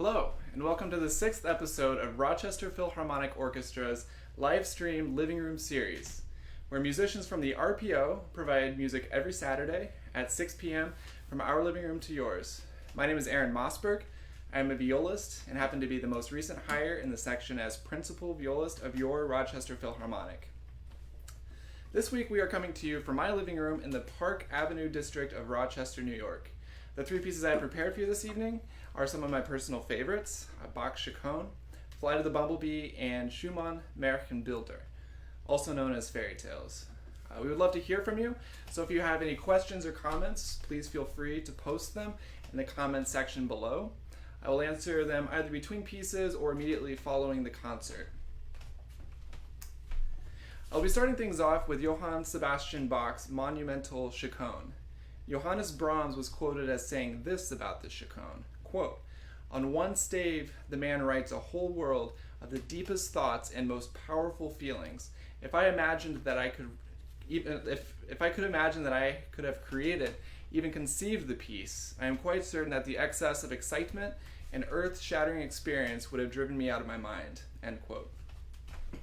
Hello, and welcome to the 6th episode of Rochester Philharmonic Orchestra's live stream living room series, where musicians from the RPO provide music every Saturday at 6 p.m. from our living room to yours. My name is Aaron Mossburg. I am a violist and happen to be the most recent hire in the section as principal violist of your Rochester Philharmonic. This week we are coming to you from my living room in the Park Avenue district of Rochester, New York. The three pieces I have prepared for you this evening are some of my personal favorites, Bach Chacon, Flight of the Bumblebee, and Schumann Märchenbilder, also known as fairy tales. We would love to hear from you, so if you have any questions or comments, please feel free to post them in the comments section below. I will answer them either between pieces or immediately following the concert. I'll be starting things off with Johann Sebastian Bach's Monumental Chaconne. Johannes Brahms was quoted as saying this about the Chaconne, quote, "On one stave the man writes a whole world of the deepest thoughts and most powerful feelings. If I imagined that I could imagine that I could have created, even conceived the piece, I am quite certain that the excess of excitement and earth-shattering experience would have driven me out of my mind," end quote.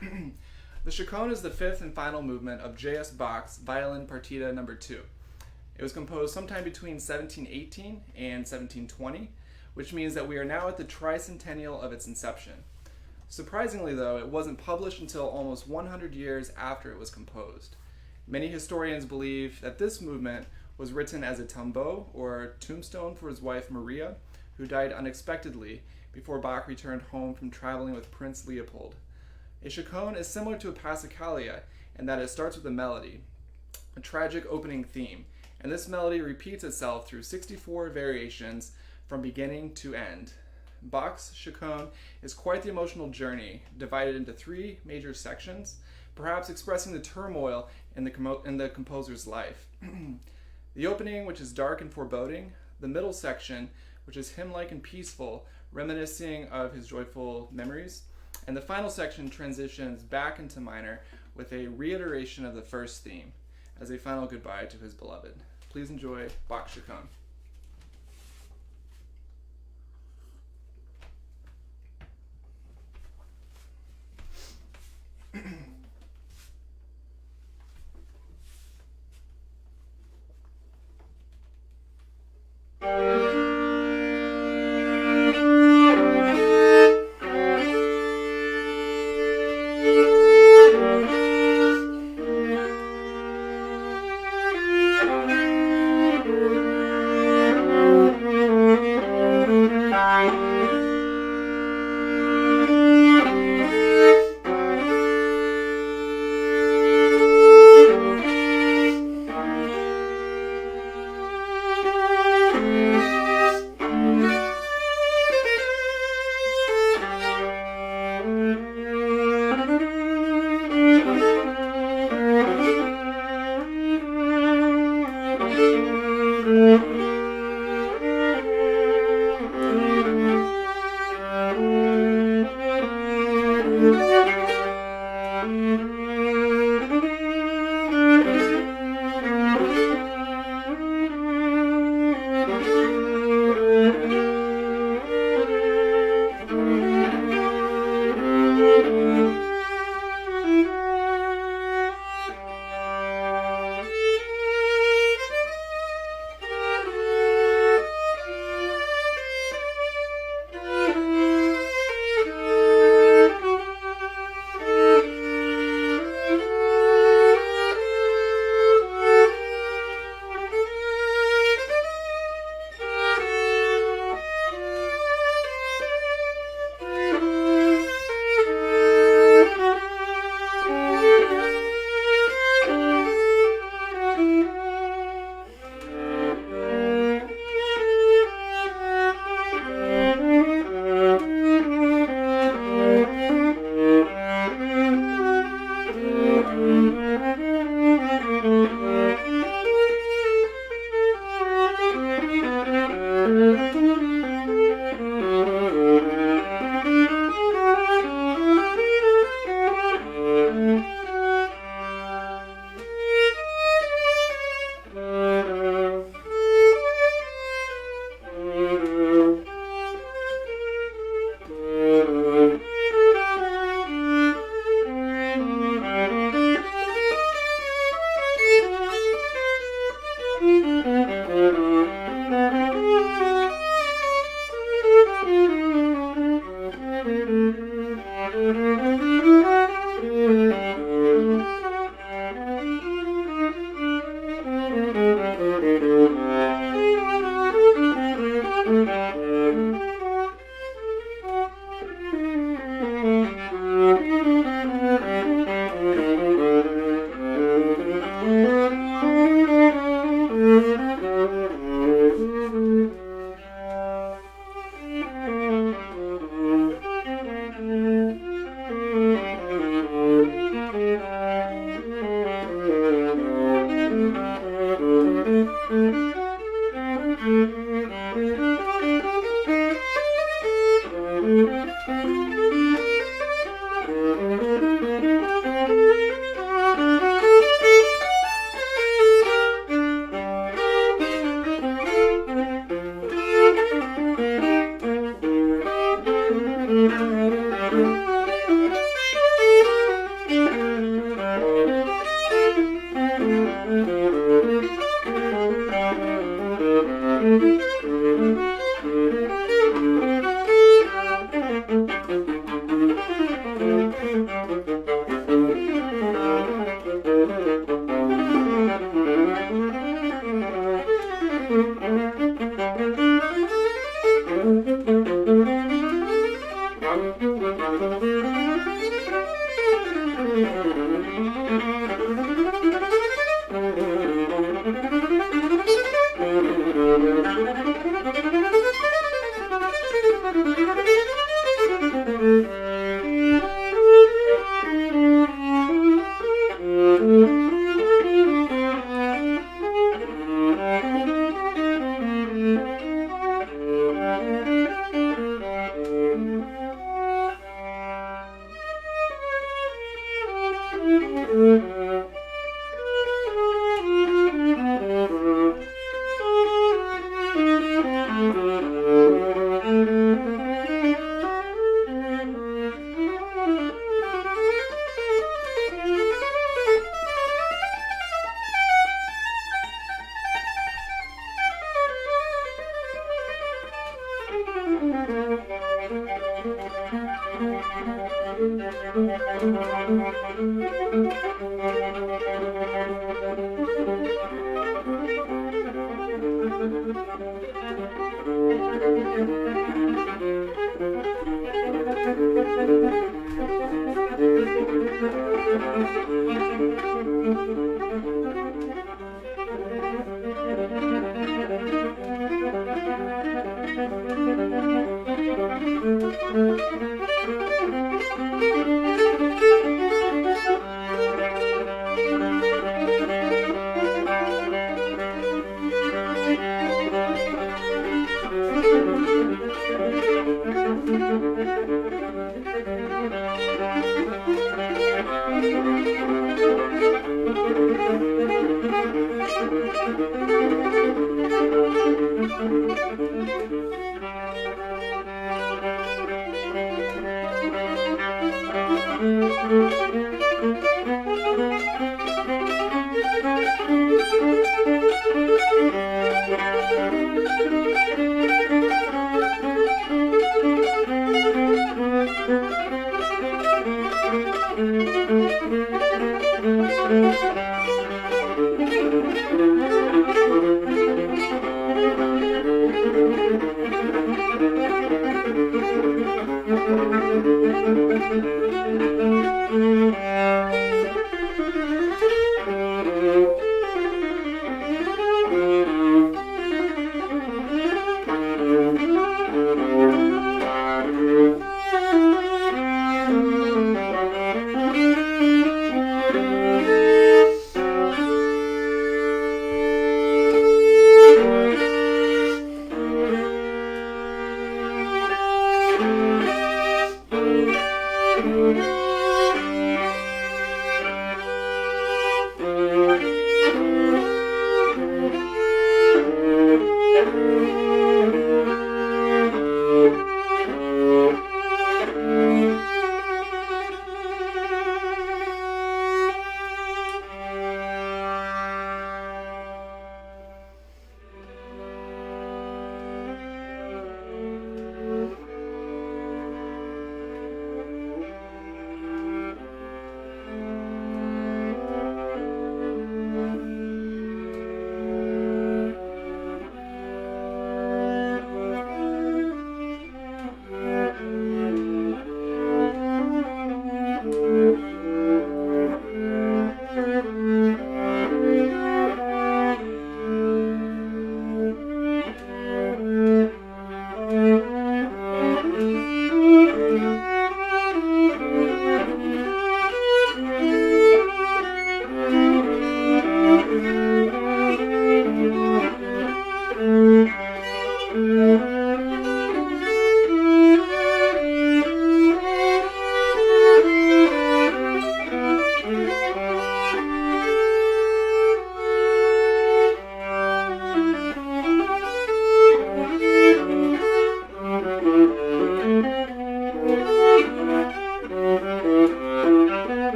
The Chaconne is the fifth and final movement of J.S. Bach's Violin Partita No. 2. It was composed sometime between 1718 and 1720, which means that we are now at the tricentennial of its inception. Surprisingly, though, it wasn't published until almost 100 years after it was composed. Many historians believe that this movement was written as a tombeau, or tombstone, for his wife Maria, who died unexpectedly before Bach returned home from traveling with Prince Leopold. A chaconne is similar to a passacaglia in that it starts with a melody, a tragic opening theme, and this melody repeats itself through 64 variations from beginning to end. Bach's Chaconne is quite the emotional journey, divided into three major sections, perhaps expressing the turmoil in the composer's life. The opening, which is dark and foreboding, the middle section, which is hymn-like and peaceful, reminiscing of his joyful memories, and the final section transitions back into minor with a reiteration of the first theme, as a final goodbye to his beloved. Please enjoy Bach Chacon.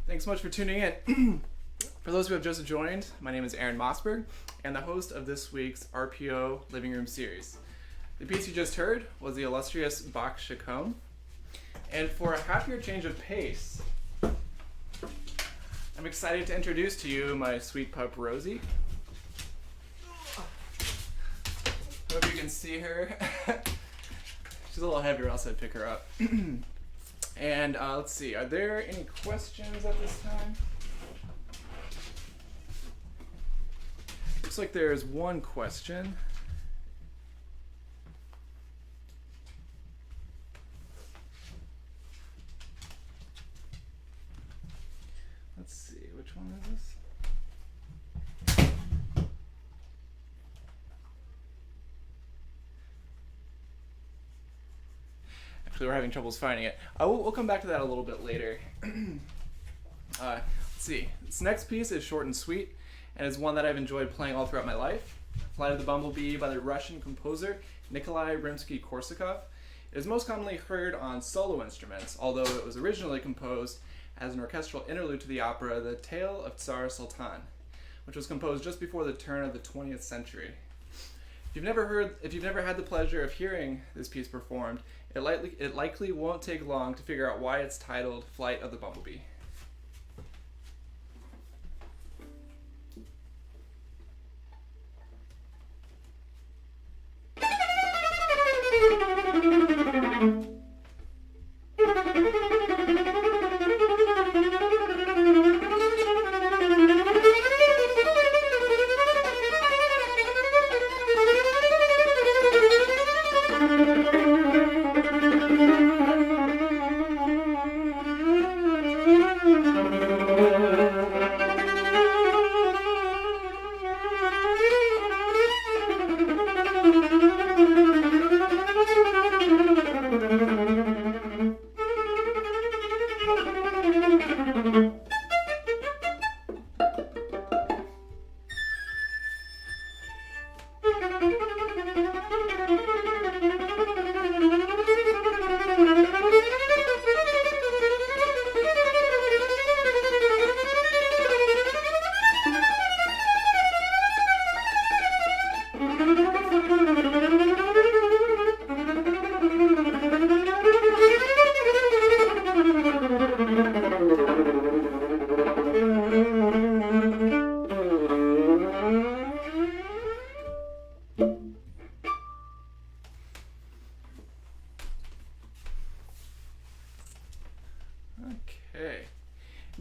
Thanks so much for tuning in. For those who have just joined, my name is Aaron Mossburg, and the host of this week's RPO Living Room series. The piece you just heard was the illustrious Bach Chacon. And for a happier change of pace, I'm excited to introduce to you my sweet pup, Rosie. Hope you can see her. She's a little heavier, else I'd pick her up. And let's see, are there any questions at this time? Looks like there's one question. Let's see, which one is this? Actually, we're having troubles finding it. We'll come back to that a little bit later. Let's see. This next piece is short and sweet, and is one that I've enjoyed playing all throughout my life. Flight of the Bumblebee by the Russian composer Nikolai Rimsky-Korsakov. It is most commonly heard on solo instruments, although it was originally composed as an orchestral interlude to the opera The Tale of Tsar Sultan, which was composed just before the turn of the 20th century. If you've never had the pleasure of hearing this piece performed, it likely won't take long to figure out why it's titled Flight of the Bumblebee.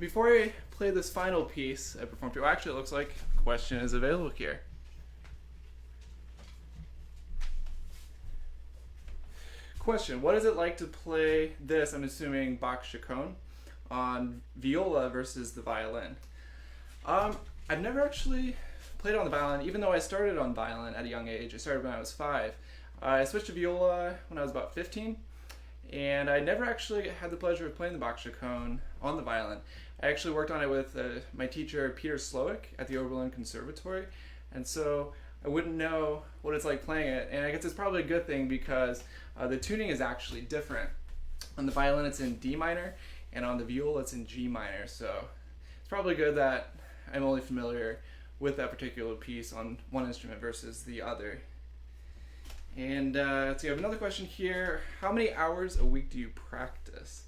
before I play this final piece I performed to, actually it looks like a question is available here. Question, what is it like to play this, I'm assuming Bach Chacon, on viola versus the violin? I've never actually played on the violin, even though I started on violin at a young age. I started when I was 5. I switched to viola when I was about 15, and I never actually had the pleasure of playing the Bach Chacon on the violin. I actually worked on it with my teacher Peter Slowick at the Oberlin Conservatory, and so I wouldn't know what it's like playing it, and I guess it's probably a good thing because the tuning is actually different. On the violin it's in D minor, and on the viola it's in G minor, so it's probably good that I'm only familiar with that particular piece on one instrument versus the other. And let's see, I have another question here. How many hours a week do you practice?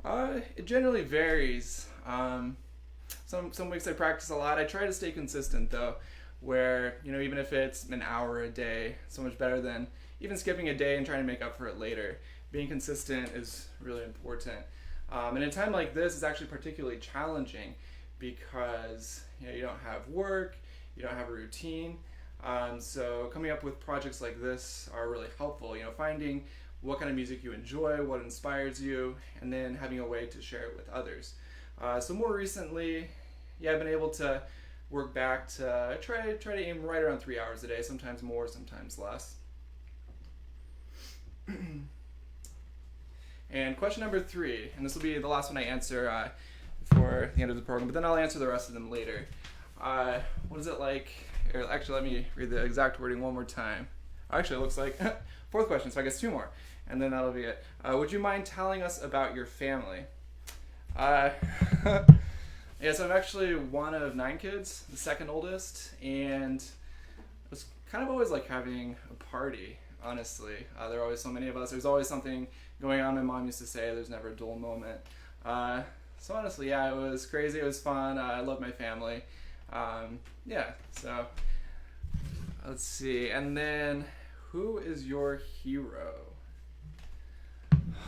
It generally varies. Some weeks I practice a lot. I try to stay consistent though, where, you know, even if it's an hour a day, so much better than even skipping a day and trying to make up for it later. Being consistent is really important. And a time like this is actually particularly challenging because, you know, you don't have work, you don't have a routine. So coming up with projects like this are really helpful, you know, finding what kind of music you enjoy, what inspires you, and then having a way to share it with others. So more recently, yeah, I've been able to work back to try to aim right around 3 hours a day, sometimes more, sometimes less. And question number 3, and this will be the last one I answer before the end of the program, but then I'll answer the rest of them later. What is it like? Actually, let me read the exact wording one more time. Actually, it looks like 4th question, so I guess 2 more, and then that'll be it. Would you mind telling us about your family? Yeah, so I'm actually one of 9 kids, the second oldest, and it was kind of always like having a party, honestly. There are always so many of us. There's always something going on. My mom used to say there's never a dull moment. So honestly, yeah, it was crazy. It was fun. I love my family. Yeah, so let's see. And then, who is your hero?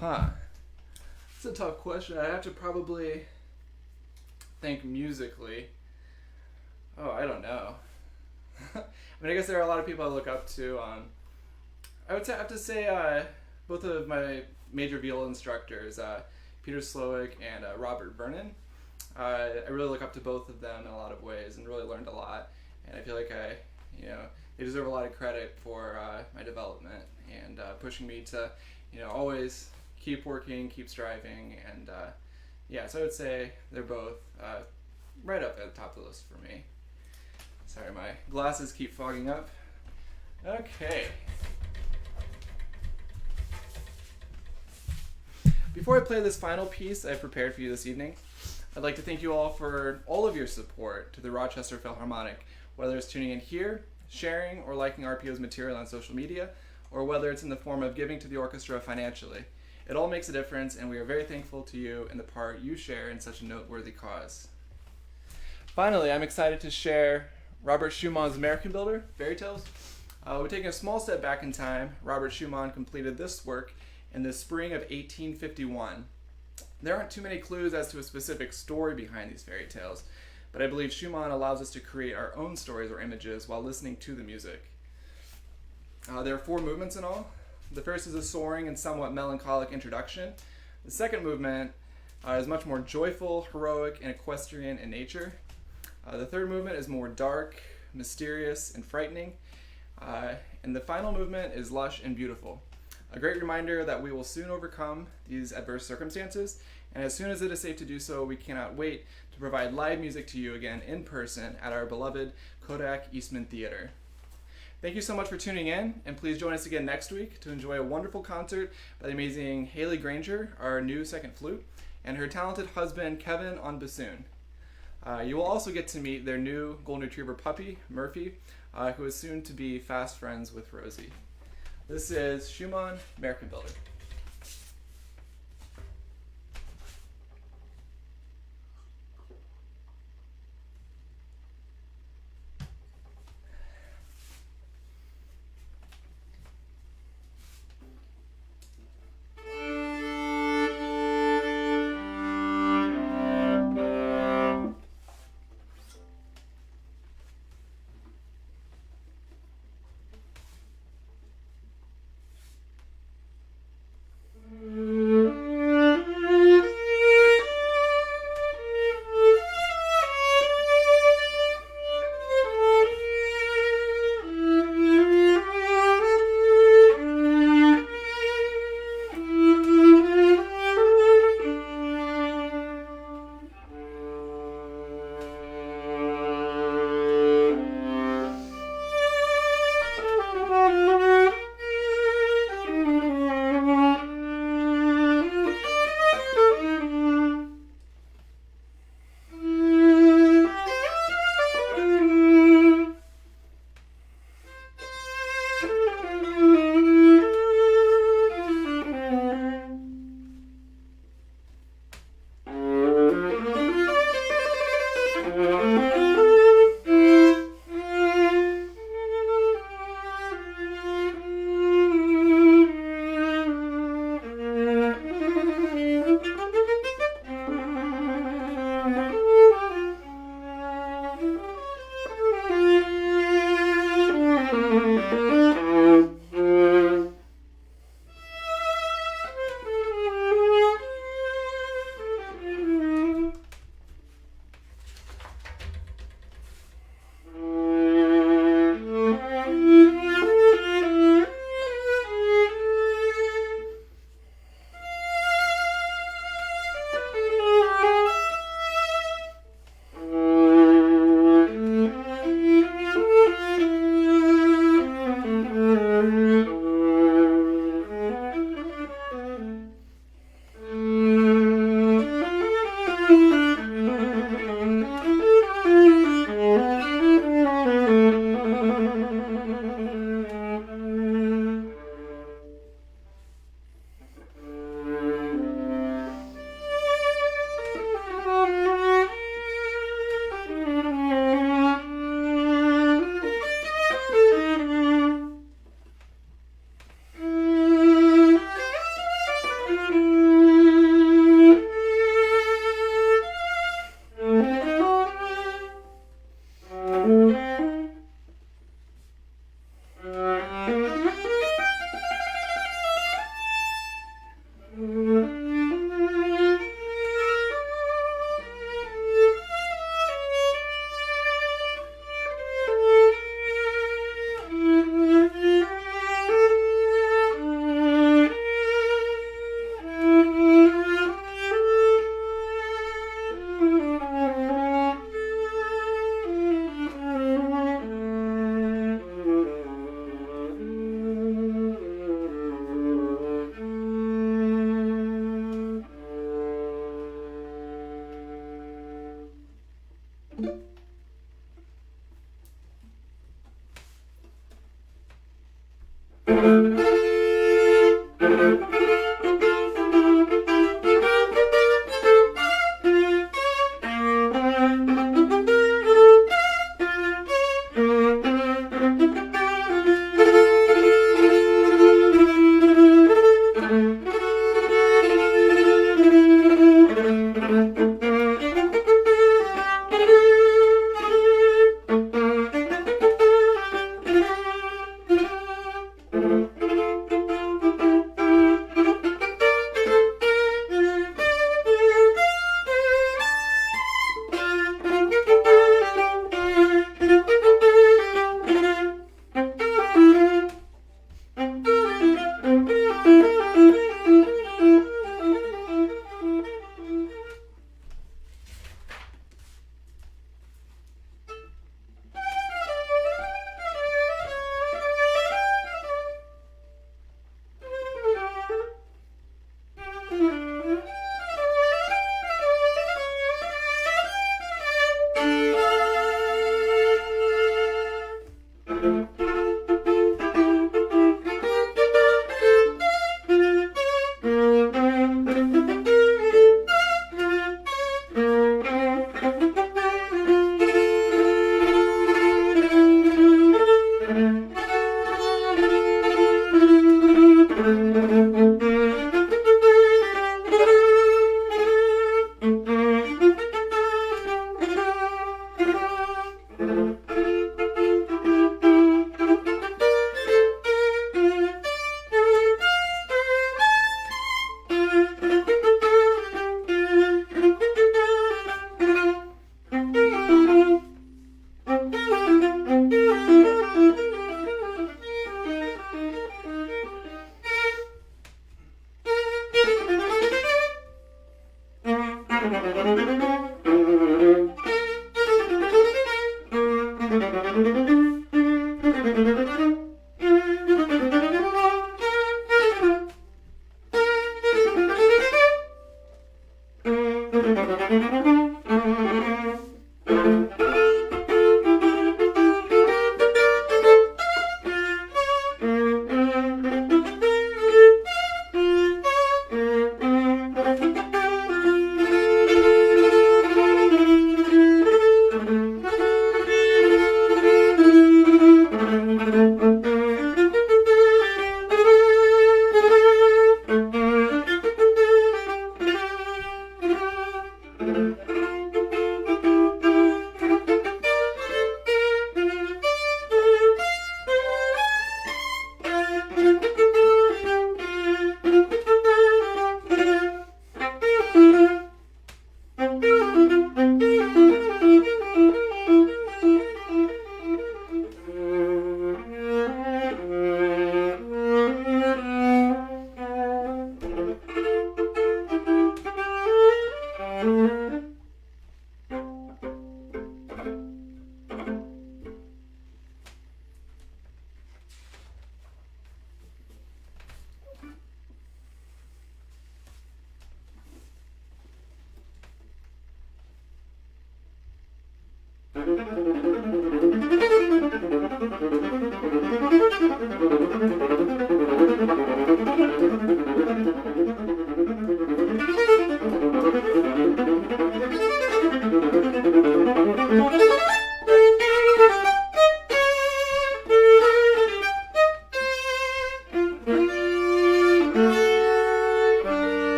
It's a tough question. I have to probably think musically. Oh, I don't know. I mean, I guess there are a lot of people I look up to. I would have to say both of my major viola instructors, Peter Slowick and Robert Vernon. I really look up to both of them in a lot of ways and really learned a lot. And I feel like they deserve a lot of credit for my development and pushing me to, always keep working, keep striving, and yeah, so I would say they're both right up at the top of the list for me. Sorry, my glasses keep fogging up. Okay. Before I play this final piece I've prepared for you this evening, I'd like to thank you all for all of your support to the Rochester Philharmonic, whether it's tuning in here, sharing, or liking RPO's material on social media, or whether it's in the form of giving to the orchestra financially. It all makes a difference, and we are very thankful to you and the part you share in such a noteworthy cause. Finally, I'm excited to share Robert Schumann's American Builder, Fairy Tales. We're taking a small step back in time. Robert Schumann completed this work in the spring of 1851. There aren't too many clues as to a specific story behind these fairy tales, but I believe Schumann allows us to create our own stories or images while listening to the music. There are 4 movements in all. The first is a soaring and somewhat melancholic introduction. The second movement is much more joyful, heroic, and equestrian in nature. The third movement is more dark, mysterious, and frightening. And the final movement is lush and beautiful. A great reminder that we will soon overcome these adverse circumstances, and as soon as it is safe to do so, we cannot wait to provide live music to you again in person at our beloved Kodak Eastman Theater. Thank you so much for tuning in, and please join us again next week to enjoy a wonderful concert by the amazing Haley Granger, our new second flute, and her talented husband Kevin on bassoon. You will also get to meet their new golden retriever puppy, Murphy, who is soon to be fast friends with Rosie. This is Schumann, American Builder.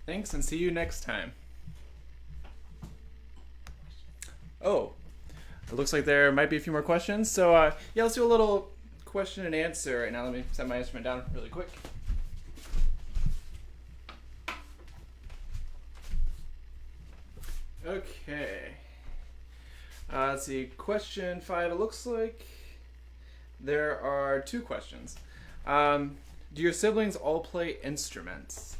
Thanks, and see you next time. Oh, it looks like there might be a few more questions. So yeah, let's do a little question and answer right now. Let me set my instrument down really quick. Okay. Let's see. Question 5. It looks like there are 2 questions. Do your siblings all play instruments?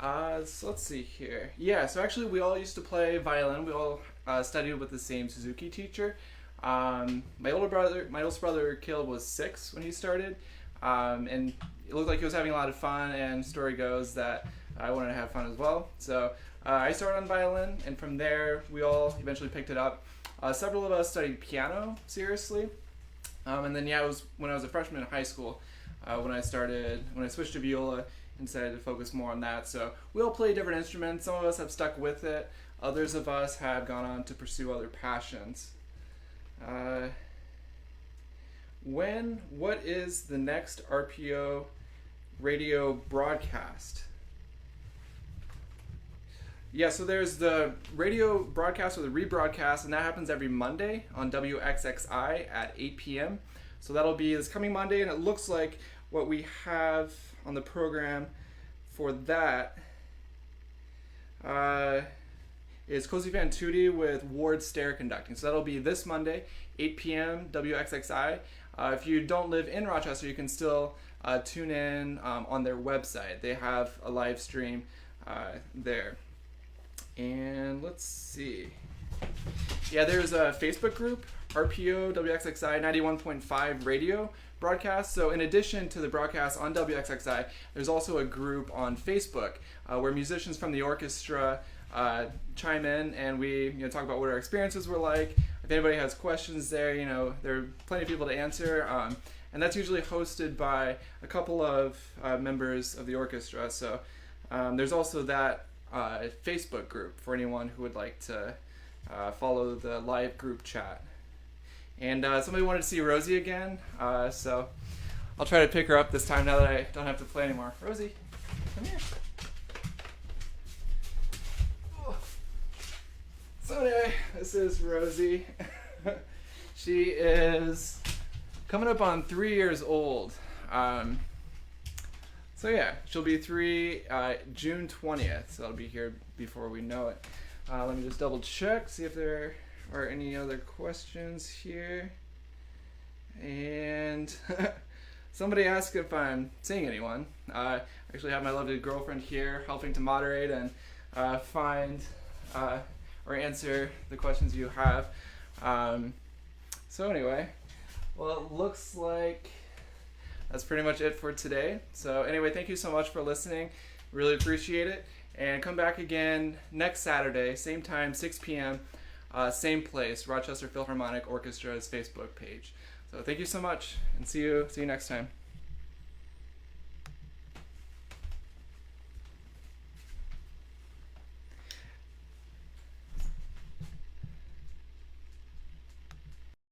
So let's see here. Yeah, so actually we all used to play violin. We all studied with the same Suzuki teacher. My oldest brother Caleb was 6 when he started, and it looked like he was having a lot of fun, and story goes that I wanted to have fun as well. So I started on violin, and from there we all eventually picked it up. Several of us studied piano seriously, and then yeah, it was when I was a freshman in high school when I switched to viola and decided to focus more on that. So we all play different instruments. Some of us have stuck with it. Others of us have gone on to pursue other passions. What is the next RPO radio broadcast? Yeah, so there's the radio broadcast or the rebroadcast, and that happens every Monday on WXXI at 8 p.m. So that'll be this coming Monday, and it looks like what we have on the program for that is Cozy Fan Tutti with Ward Stair conducting. So that'll be this Monday, 8 p.m. WXXI. If you don't live in Rochester, you can still tune in on their website. They have a live stream there. And let's see. Yeah, there's a Facebook group, RPO WXXI 91.5 radio broadcast. So in addition to the broadcast on WXXI, there's also a group on Facebook where musicians from the orchestra chime in, and we talk about what our experiences were like. If anybody has questions there, there are plenty of people to answer. And that's usually hosted by a couple of members of the orchestra. So there's also that Facebook group for anyone who would like to follow the live group chat. And somebody wanted to see Rosie again, so I'll try to pick her up this time now that I don't have to play anymore. Rosie, come here. So anyway, this is Rosie. She is coming up on 3 years old. So yeah, she'll be 3 June 20th, so that'll be here before we know it. Let me just double check, see if there are any other questions here. And somebody asked if I'm seeing anyone. I actually have my lovely girlfriend here helping to moderate and find or answer the questions you have. So anyway, well, it looks like that's pretty much it for today. So anyway, thank you so much for listening. Really appreciate it. And come back again next Saturday, same time, 6 p.m., same place, Rochester Philharmonic Orchestra's Facebook page. So thank you so much, and see you next time.